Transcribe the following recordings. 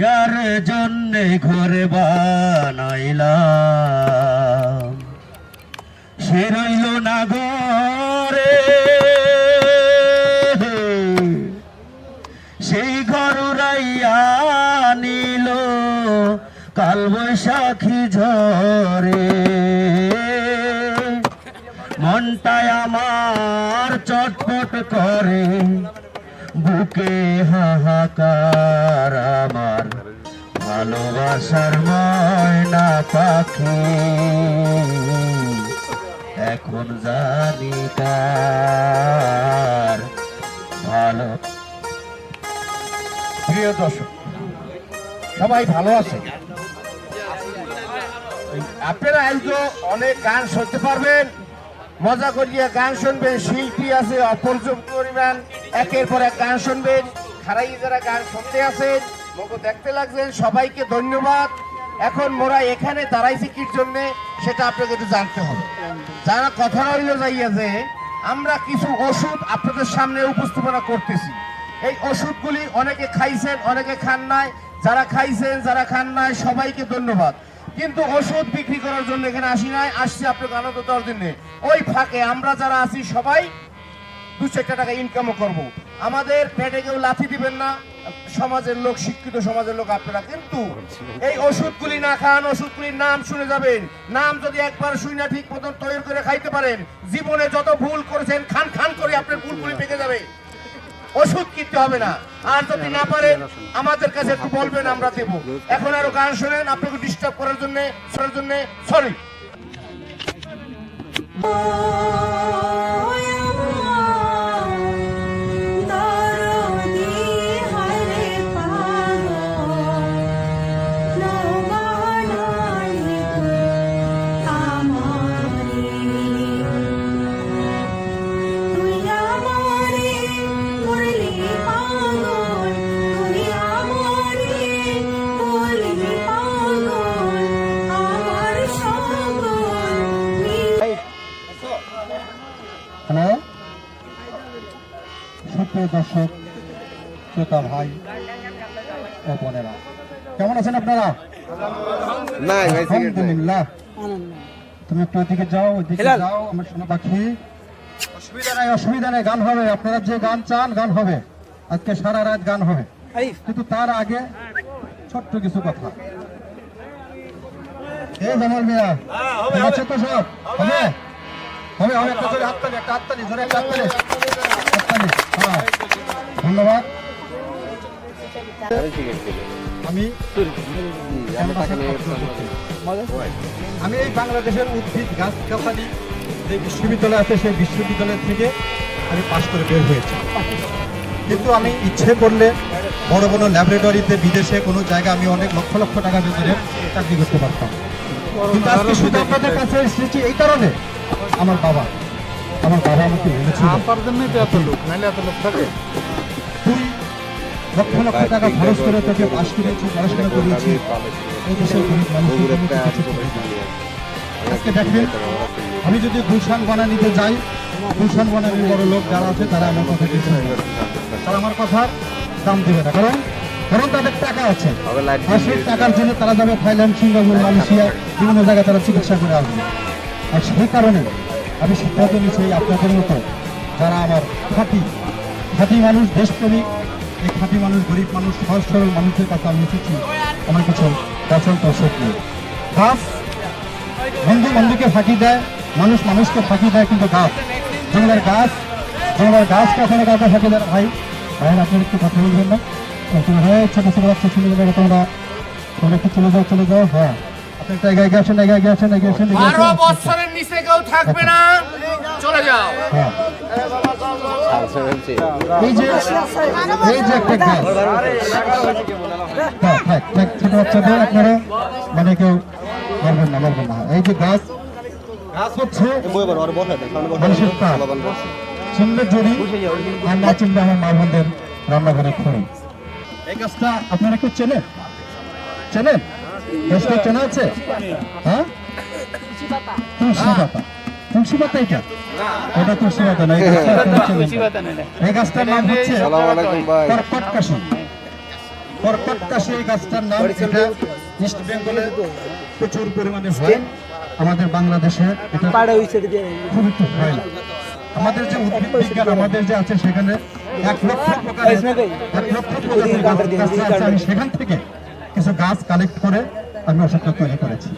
যার জন্যে ঘর বানাইলাম সে রইল না ঘরে, সেই ঘর উড়াইয়া নিল কাল বৈশাখী ঝরে। মনটায় আমার চটপট করে, বুকে হাহাকার আমার ভালোবাসার ময়না পাখি এখন জানি কার ভালো। প্রিয় দর্শক, সবাই ভালো আছে? আপনারা আজকে অনেক গান শুনতে পারবেন, মজা করিয়া গান শুনবেন। শিল্পী আছে অপর্যাপ্ত পরিমাণ, একের পর এক গান শুনবেন। খারাই যারা গান শুনতে আছেন, মগো দেখতে লাগছেন, সবাইকে ধন্যবাদ। এখন মোরা এখানে দাঁড়াইছি কির জন্য সেটা আপনাকে একটু জানতে হবে। যারা কথা রইল যাইয়া যে আমরা কিছু ওষুধ আপনাদের সামনে উপস্থাপনা করতেছি। এই ওষুধগুলি অনেকে খাইছেন, অনেকে খান নাই। যারা খাইছেন, যারা খান নাই, সবাইকে ধন্যবাদ। কিন্তু ওষুধ বিক্রি করার জন্য এখানে আসি নাই, আসছি আপনাকে আনন্দ দেওয়ার জন্য। ওই ফাঁকে আমরা যারা আছি সবাই 2-4 টাকা ইনকামও করব। আমাদের পেটে কেউ লাথি দিবেন না, সমাজের লোক, শিক্ষিত সমাজের লোক আপনারা। কিন্তু এই ওষুধগুলি না খান, ওষুধগুলির নাম শুনে যাবেন। নাম যদি একবার শুনে ঠিক মতন তৈরি করে খাইতে পারেন, জীবনে যত ভুল করেছেন খান খান করে আপনার ভুলগুলি পেকে যাবে। ওষুধ কিনতে হবে না। আর যদি না পারেন আমাদের কাছে একটু বলবেন, আমরা দেবো। এখন আরো গান শোনেন, আপনাকে ডিস্টার্ব করার জন্য সরি। হ্যালো সুপ্রিয় দর্শক, শ্রোতা ভাই ও বোনেরা, কেমন আছেন আপনারা? আলহামদুলিল্লাহ। তুমি একটু ওইদিকে যাও, ওইদিকে যাও আমার সোনা পাখি। অসুবিধা নেই, গান হবে। আপনারা যে গান চান গান হবে, আজকে সারা রাত গান হবে। কিন্তু তার আগে ছোট্ট কিছু কথা। এই জামাল মিয়া আছে তো, সব হবে হবে হবে। একটা জোরে হাততালি, একটা হাততালি, জোরে একটা হাততালি, হাততালি। হ্যাঁ, ধন্যবাদ। আমি এই বাংলাদেশের উদ্ভিদ গাছ গাছালি যে বিশ্ববিদ্যালয় আছে, সেই বিশ্ববিদ্যালয় থেকে আমি পাশ করে বের হয়েছি। কিন্তু আমি ইচ্ছে করলে বড় বড় ল্যাবরেটরিতে, বিদেশে কোনো জায়গায় আমি অনেক লক্ষ লক্ষ টাকা বেতনে চাকরি করতে পারতাম। কিন্তু আজকে শুধু আপনাদের কাছে এসেছি এই কারণে, আমার বাবা আমাকে বলেছিল 2 লক্ষ লক্ষ টাকা খরচ করে তোকে পাশ করেছি, পড়াশোনা করিয়েছি, এই দেশের গরিব মানুষের জন্য কিছু করেছি। আজকে দেখেন, আমি যদি গুলশান বানানিতে যাই, গুলশান বানানির বড় লোক যারা আছে তারা আমার কথা কিছু নেই, তারা আমার কথার দাম দেবে না। কারণ তাদের টাকা আছে, আর সেই টাকার জন্য তারা যাবে থাইল্যান্ড, সিঙ্গাপুর, মালয়েশিয়া, বিভিন্ন জায়গায় তারা চিকিৎসা করে আসবে। আর সেই কারণে আমি সিদ্ধান্ত নিচ্ছি, আপনাদের মতো যারা আমার খাঁটি মানুষ, দেশপ্রেমিক, এই খাঁটি মানুষ, গরিব মানুষ, সহজ সরল মানুষের কাছে আমি এসেছি আমার কিছু পছন্দ ওষুধ নিয়ে। গাছ বন্ধুকে ফাঁকি দেয়, মানুষকে ফাঁকি দেয়, কিন্তু জঙ্গলের গাছ কখনো কাউকে ফাঁকি দেয়। ভাই আপনার একটু কথা বলবেন না? ছোট ছোট বাচ্চা শুনে যাবে, তোমরা একটু চলে যাও। হ্যাঁ, আপনি একটা এগিয়ে আসেন। 12 বছরের নিচে কেউ থাকবে না, চলে যাও। হ্যাঁ, এই যে একটা গাছ, ছোট বাচ্চাদের আপনারা মানে কেউ বলবেন না। এই যে গাছ হচ্ছে মানুষের প্রাণ, চিনলে জড়ি, আর না চিনলে আমার মা বোনদের রান্নাঘরে খড়ি। এই গাছটা আপনারা কেউ চেনেন? গাছটা চেনা আছে? হ্যাঁ, তুলসী পাতা। এটা তুলসী পাতা না, এই গাছটার নাম হচ্ছে কর্কটকাশী। কর্কটকাশী এই গাছটার নাম। এটা ইস্ট বেঙ্গলে প্রচুর পরিমাণে হয়, আমাদের বাংলাদেশে এটা খুব একটু হয় না। আমাদের যে উদ্ভিদ বিজ্ঞান আমাদের যে আছে সেখানে 1 লক্ষ প্রকারের 1 লক্ষ প্রজাতির গাছ আছে। আমি সেখান থেকে কিছু গাছ কালেক্ট করে আমি ওষুধটা তৈরি করেছি।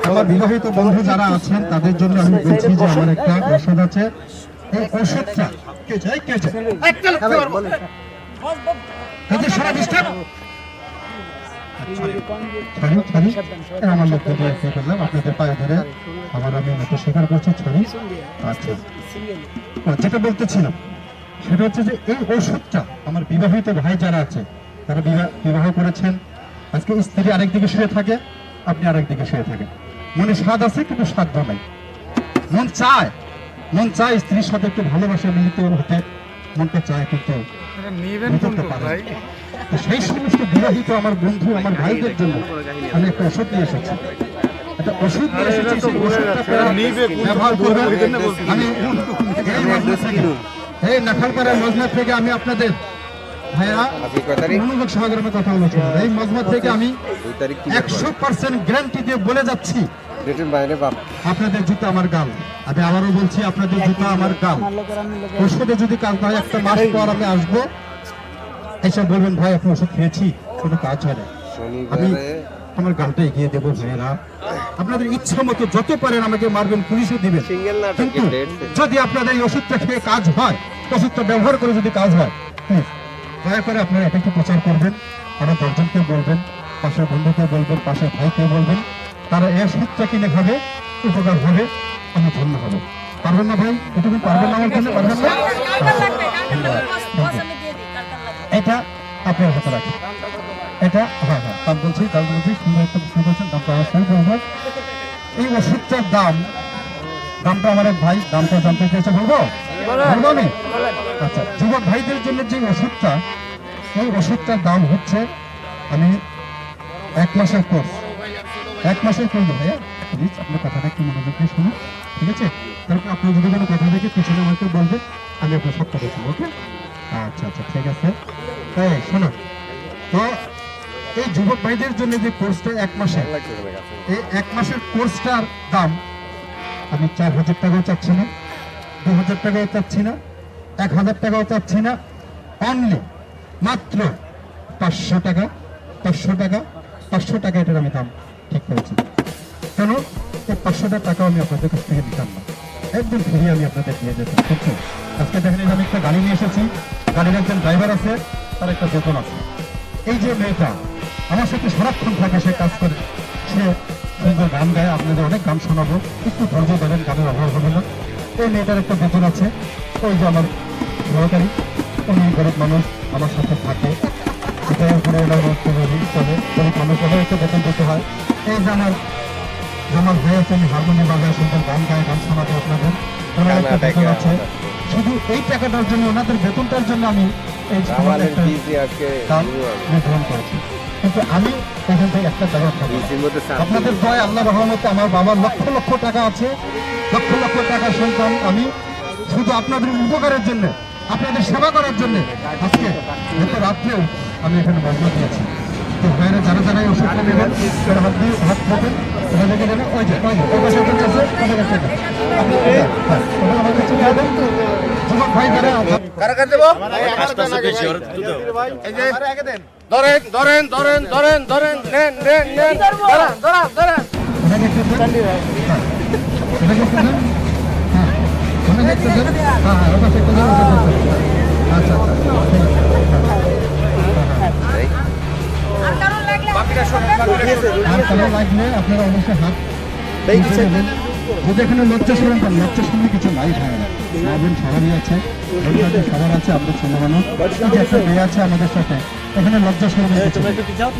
আমার বিবাহিত বন্ধু যারা আছেন তাদের জন্য আমি বলছি যে আমার একটা ওষুধ আছে। এই ওষুধটা সারা ডিস্টার্ব আমার লোক করলাম আপনাদের পায়ে ধরে আবার আমি মতো স্বীকার করছি ছবি। আচ্ছা, যেটা বলতেছিলাম সেটা হচ্ছে যে এই ওষুধটা আমার বিবাহিত ভাই যারা আছে তারা বিবাহ করেছেন, আজকে স্ত্রী আরেকদিকে শুয়ে থাকে, আপনি আরেকদিকে শুয়ে থাকেন, মনে স্বাদ আছে কিন্তু সাধ্য নাই, মন চায় স্ত্রীর সাথে একটু ভালোবাসা মিলিত হতে, মনটা চায় কিন্তু হতে পারে না। তো সেই সমস্ত বিবাহিত আমার বন্ধু আমার ভাইদের জন্য আমি একটা ওষুধ নিয়ে এসেছি। একটা ওষুধ নিয়ে এসেছি, সেই ওষুধটা আপনারা ব্যবহার করবেন। আমি এই মজমা থেকে, এই নাখালপাড়ার মজমা থেকে আমি আপনাদের ভাইয়া মনোযোগ সহকারে আমি কথা বলেছি। এই মজমা থেকে আমি 100% গ্যারান্টি দিয়ে বলে যাচ্ছি আপনাদের জুতো আমার গাল। আমি আবারও বলছি আপনাদের জুতো আমার গাল। ওষুধে যদি কাজ হয় 1 মাস পর আমি আসবো, এসে বলবেন ভাই আপনি ওষুধ খেয়েছি কোনো কাজ হয় না, আমি আমার গালটা এগিয়ে দেবো। ভাইয়েরা আপনাদের ইচ্ছা মতো যত পারেন আমাকে মারবেন, পুলিশে দিবেন, কিন্তু যদি আপনাদের এই ওষুধটা খেয়ে কাজ হয়, ওষুধটা ব্যবহার করে যদি কাজ হয়, দয়া করে আপনারা এটা একটু প্রচার করবেন। আরো 10 জনকে বলবেন, পাশের বন্ধুকে বলবেন, পাশের ভাইকে বলবেন, তারা এই ওষুধটা কিনে খাবে, উপকার হবে, আমি ধন্য হবো। পারবেন না ভাই? এটুকু পারবেন না আমার জন্য? পারবেন না? এটা আপনার হাতে রাখেন। এটা হ্যাঁ দাম বলছি সুন্দর একটা প্রশ্ন করছেন, দামটা অবশ্যই বলবো। এই ওষুধটার দামটা আমার এক ভাই দামটা জানতে চেয়েছে, বলবো আমি? আচ্ছা, যুবক ভাইদের জন্য যে ওষুধটা, এই ওষুধটার দাম হচ্ছে, আমি 1 মাসের কোর্স, 1 মাসের কোর্স ভাইয়া, প্লিজ আপনার কথাটা একটু মনোযোগ দিয়ে শুনুন, ঠিক আছে? তারপর আপনার যদি কোনো কথা দেখে পিছনে আমাকে বলবে, আমি আপনার সব কথা শুনবো। ওকে, আচ্ছা ঠিক আছে। এই শোনো তো, এই যুবক ভাইদের জন্য যে কোর্সটা 1 মাসের, এই 1 মাসের কোর্সটার দাম আমি 4000 টাকাও চাচ্ছি না, 2000 টাকাও চাচ্ছি না, 1000 টাকাও চাচ্ছি না, অনলি মাত্র 500 টাকা। 500 টাকা এটার আমি দাম ঠিক করেছি। কেন? এই 500 টাকাও আমি আপনাদের কাছ থেকে নিতাম না, একদম ফ্রি আমি আপনাদের দিয়ে যেতাম। বুঝছেন? আজকে দেখেন আমি একটা গাড়ি নিয়ে এসেছি, গাড়ির একজন ড্রাইভার আছে, তার একটা বেতন আছে। এই যে মেয়েটা আমার সাথে সারাক্ষণ থাকে, সে কাজ করে, সে সুন্দর গান গায়, আপনাদের অনেক গান শোনাবো, একটু ধৈর্য ধরেন, গানের অভাব হবে না। এই মেয়েটার একটা বেতন আছে, ওই যে আমার সহকারী, উনি গরিব মানুষ, আমার সাথে থাকে, এটার উপরে গরিব মানুষ একটা বেতন দিতে হয়। এই যে আমার ভাই আছে, আমি হারমোনিয়াম বাজায়, সুন্দর গান গায়ে, গান শোনাবো আপনাদের, ওনার একটা বেতন আছে। শুধু এই টাকাটার জন্য, ওনাদের বেতনটার জন্য আমি এই গ্রহণ করেছি। কিন্তু আমি এখান থেকে একটা জায়গা থাকি, আপনাদের দয় আল্লাহ রহমতে আমার বাবার লক্ষ লক্ষ টাকা আছে, লক্ষ লক্ষ টাকার সন্তান আমি। শুধু আপনাদের উপকারের জন্য, আপনাদের সেবা করার জন্য আজকে গত রাত্রেও আমি এখানে বন্ধ দিয়েছি। তো ভাইরা যারা যারা এই ওষুধটা নেবেন, তারা হাত পাবেন, ওরা দেখে দেবেন, ওই যে ওই পাশে আছে, ওদের কাছে আপনি আমার কাছে দিয়ে দেন। যুবক ভাই যারা কারা কার দেবো? ধরেন নেন। ধরেন। আপনারা অবশ্যই হাত যদি এখানে লজ্জা সরণ পান, লজ্জা শুনলে কিছু নাই হয় না, মাবেন সবারই আছে, সবার আছে, আমাদের ছেলে মানুষ একটা মেয়ে আছে আমাদের সাথে, এখানে লজ্জা সরণ।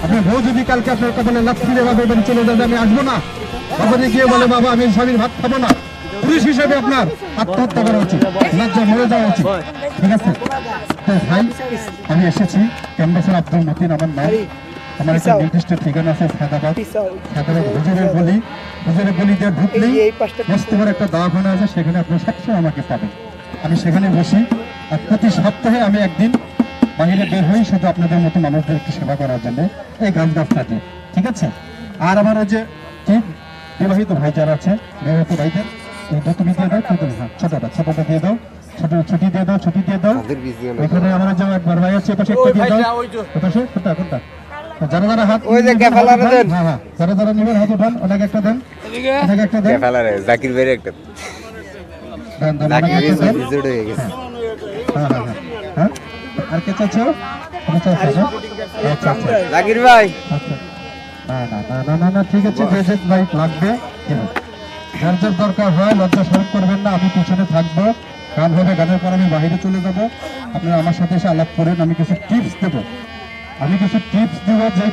আপনার বউ যদি কালকে আপনার কপালে লাথি দেওয়া বাড়ি চলে যাবে, আমি আসবো না, বাবাকে গিয়ে বলে বাবা আমি স্বামীর ভাত খাবো না, পুলিশ হিসেবে আপনার আত্মহত্যা করা উচিত, লজ্জা মরে যাওয়া উচিত, ঠিক আছে? ভাই আমি এসেছি ক্যাম্পাসের আব্দুল মতিন আমার নাম, আমার একটা নির্দিষ্ট ঠিকানা আছে সাদাবাদ হুজুরের গলি দিয়ে ঢুকলেই মস্তবর একটা দাওয়াখানা আছে, সেখানে আপনার সবসময় আমাকে পাবেন। আমি সেখানে বসি, আর প্রতি সপ্তাহে আমি একদিন বাইরে বের হই শুধু আপনাদের মতো মানুষদের একটু সেবা করার জন্য এই গাছ গাছটাকে, ঠিক আছে? আর আমার ওই যে ঠিক বিবাহিত ভাই যারা আছে, বিবাহিত ভাইদের এইটা তুমি দিয়ে দাও, তুমি হ্যাঁ ছোটটা দিয়ে দাও, ছোট ছুটি দিয়ে দাও, ছুটি দিয়ে দাও। এখানে আমার যে একবার ভাই আছে পাশে একটা দিয়ে দাও, পাশে কোনটা যারা যারা হাত ওই যে ক্যাফালারে দেন। হ্যাঁ হ্যাঁ, যারা যারা নেবেন হাত উঠান, ওনাকে একটা দেন, ওনাকে একটা দেন, ক্যাফালারে জাকির ভাইয়ের একটা দেন দেন, ওনাকে জাকির একটা দেন। ভিজিট হয়ে গেছে। হ্যাঁ হ্যাঁ হ্যাঁ হ্যাঁ, আর কে চাচ্ছো? তুমি চাচ্ছো না? আচ্ছা আচ্ছা জাকির ভাই আচ্ছা, না না না না না না, ঠিক আছে, বেশ ভাই লাগবে। যার যার দরকার হয় লজ্জা স্বরূপ করবেন না, আমি পিছনে থাকবো, গান হবে, গানের পর আমি বাইরে চলে যাব, আপনারা আমার সাথে এসে আলাপ করেন, আমি কিছু টিপস দেব, আমি কিছু টিপস দেব, যে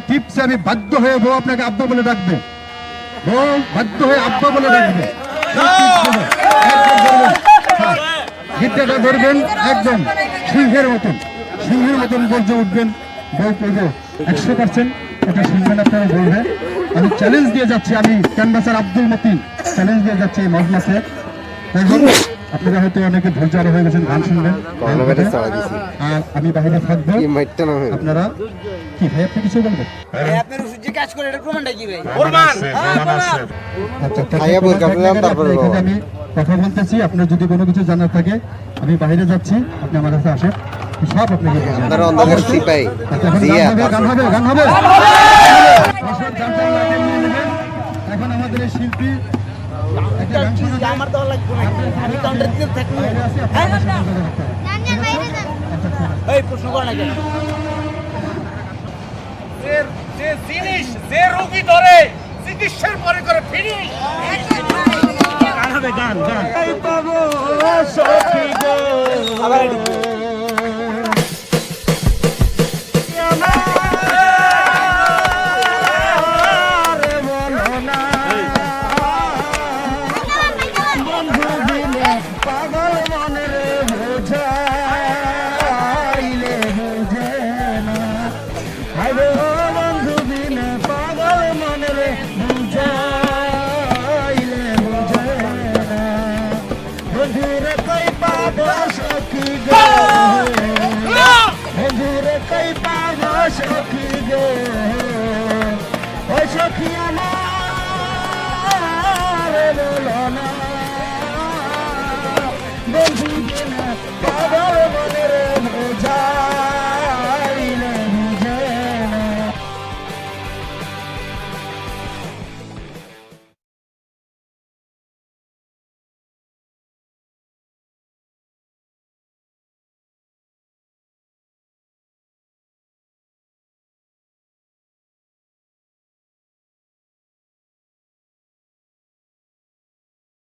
টিপসে আমি বাধ্য হয়ে বউ আপনাকে আব্বা বলে ডাকবে, বউ বাধ্য হয়ে আব্বা বলে ডাকবে, গিট্টাটা ধরবেন একদম সিংহের মতন গর্জে উঠবেন, বউ করবো 100%, এটা শুনবেন আপনারা বলবেন। আমি চ্যালেঞ্জ দিয়ে যাচ্ছি, আমি ক্যানভাসার আব্দুল মতিন চ্যালেঞ্জ দিয়ে যাচ্ছি এই মজমাতে। আপনারা হয়তো অনেকে ধৈর্য আরো হয়ে গেছেন, গান শুনবেন, আর আমি বাইরে থাকবো, আপনারা কি ভাই আপনি কিছু বলবেন? আচ্ছা, খাইয়া বলতে আপনারা তারপরে এখানে আমি কথা বলতেছি, আপনার যদি কোনো কিছু জানার থাকে, আমি বাইরে যাচ্ছি, আপনি আমার কাছে আসেন, সব আপনাকে বলবো। আপনারা অন্ধকার সিপাই আচ্ছা, এখন জিয়া গান হবে। বসেন, গানটা লাগিয়ে নিয়ে নেবেন। এখন আমাদের এই শিল্পী একটা গান শোনাবে। আমার দেওয়া লাগবে না, আমি কাউন্টার দিতে থাকবো। বাইরে আছে, আপনি আমার সাথে যোগাযোগ করতে হবে। আচ্ছা, ঠিক আছে। এই প্রশ্ন করা না কেন? যে জিনিস যে রোগী ধরে চিকিৎসার পরে করে ফিনিশ। গান হবে, গান। পাবো সখী গো,